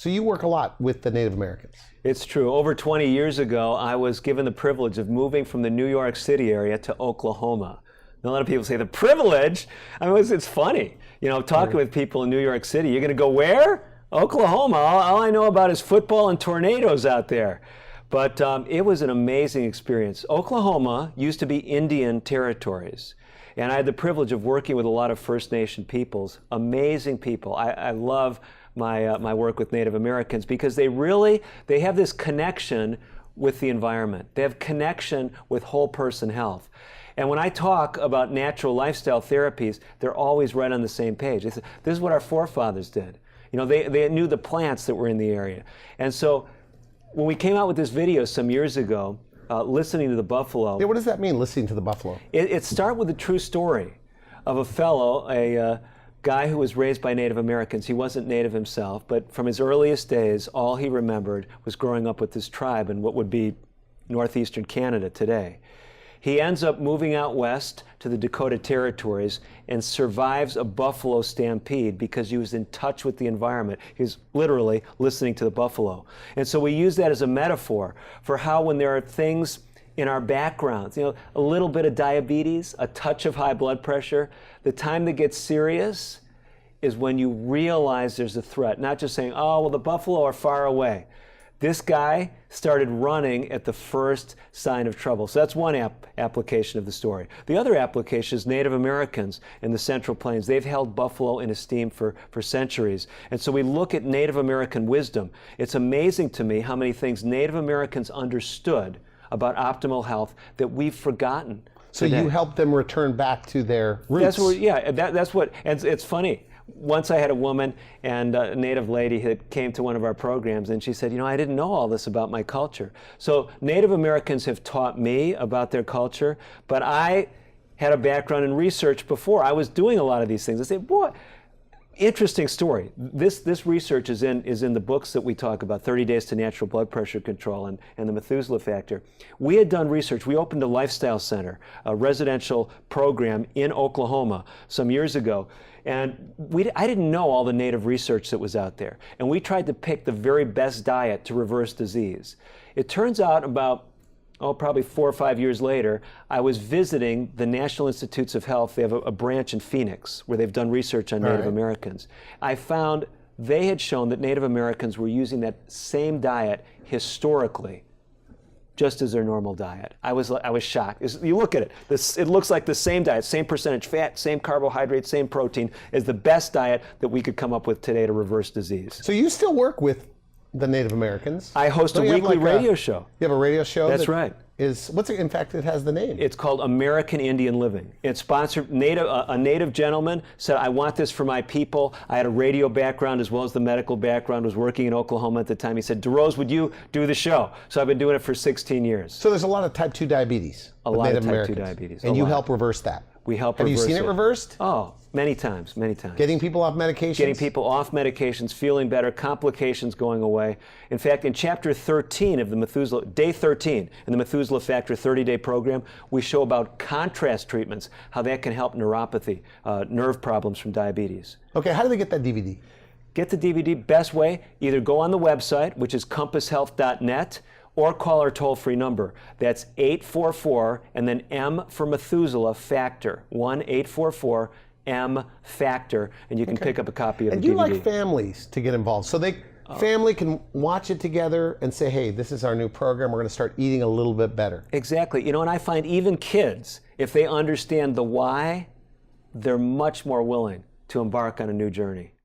So you work a lot with the Native Americans. It's true. Over 20 years ago, I was given the privilege of moving from the New York City area to Oklahoma. And a lot of people say, the privilege? I mean, it's funny. You know, talking with people in New York City, you're going to go where? Oklahoma. All I know about is football and tornadoes out there. But it was an amazing experience. Oklahoma used to be Indian territories. And I had the privilege of working with a lot of First Nation peoples, amazing people. I love my work with Native Americans because they have this connection with the environment. They have connection with whole person health. And when I talk about natural lifestyle therapies, they're always right on the same page. They say, this is what our forefathers did. You know, they knew the plants that were in the area. And so when we came out with this video some years ago, listening to the buffalo. Yeah, what does that mean, listening to the buffalo? It started with a true story of a fellow, a guy who was raised by Native Americans. He wasn't Native himself, but from his earliest days, all he remembered was growing up with this tribe in what would be northeastern Canada today. He ends up moving out west to the Dakota Territories and survives a buffalo stampede because he was in touch with the environment. He was literally listening to the buffalo. And so we use that as a metaphor for how when there are things in our backgrounds, you know, a little bit of diabetes, a touch of high blood pressure, the time that gets serious is when you realize there's a threat, not just saying, oh, well, the buffalo are far away. This guy started running at the first sign of trouble. So that's one application of the story. The other application is Native Americans in the Central Plains. They've held buffalo in esteem for centuries. And so we look at Native American wisdom. It's amazing to me how many things Native Americans understood about optimal health that we've forgotten today. So you help them return back to their roots. That's what, and it's funny. Once I had a woman and a Native lady that came to one of our programs and she said, you know, I didn't know all this about my culture. So Native Americans have taught me about their culture, but I had a background in research before. I was doing a lot of these things. I said, boy, interesting story. This research is in the books that we talk about, 30 Days to Natural Blood Pressure Control and the Methuselah Factor. We had done research. We opened a lifestyle center, a residential program in Oklahoma some years ago. And I didn't know all the Native research that was out there. And we tried to pick the very best diet to reverse disease. It turns out about, probably 4 or 5 years later, I was visiting the National Institutes of Health. They have a branch in Phoenix where they've done research on Native Americans. I found they had shown that Native Americans were using that same diet historically, just as their normal diet. I was shocked. You look at it, it looks like the same diet, same percentage fat, same carbohydrates, same protein, is the best diet that we could come up with today to reverse disease. So you still work with the Native Americans? I host a weekly radio show. You have a radio show? That's right. In fact, it has the name. It's called American Indian Living. It's sponsored, a Native gentleman said, I want this for my people. I had a radio background as well as the medical background, was working in Oklahoma at the time. He said, DeRose, would you do the show? So I've been doing it for 16 years. So there's a lot of type 2 diabetes. A lot of type 2 diabetes. And you help reverse that. We help reverse it. Have you seen it reversed? Oh, many times, many times. Getting people off medications? Getting people off medications, feeling better, complications going away. In fact, in chapter 13 of the Methuselah, day 13 in the Methuselah Factor 30-day program, we show about contrast treatments, how that can help neuropathy, nerve problems from diabetes. Okay, how do they get that DVD? Get the DVD, best way, either go on the website, which is compasshealth.net, or call our toll-free number. That's 844 and then M for Methuselah Factor, 1-844-M-FACTOR, and you can pick up a copy of the DVD. And you like families to get involved, so family can watch it together and say, hey, this is our new program, we're going to start eating a little bit better. Exactly. You know, and I find even kids, if they understand the why, they're much more willing to embark on a new journey.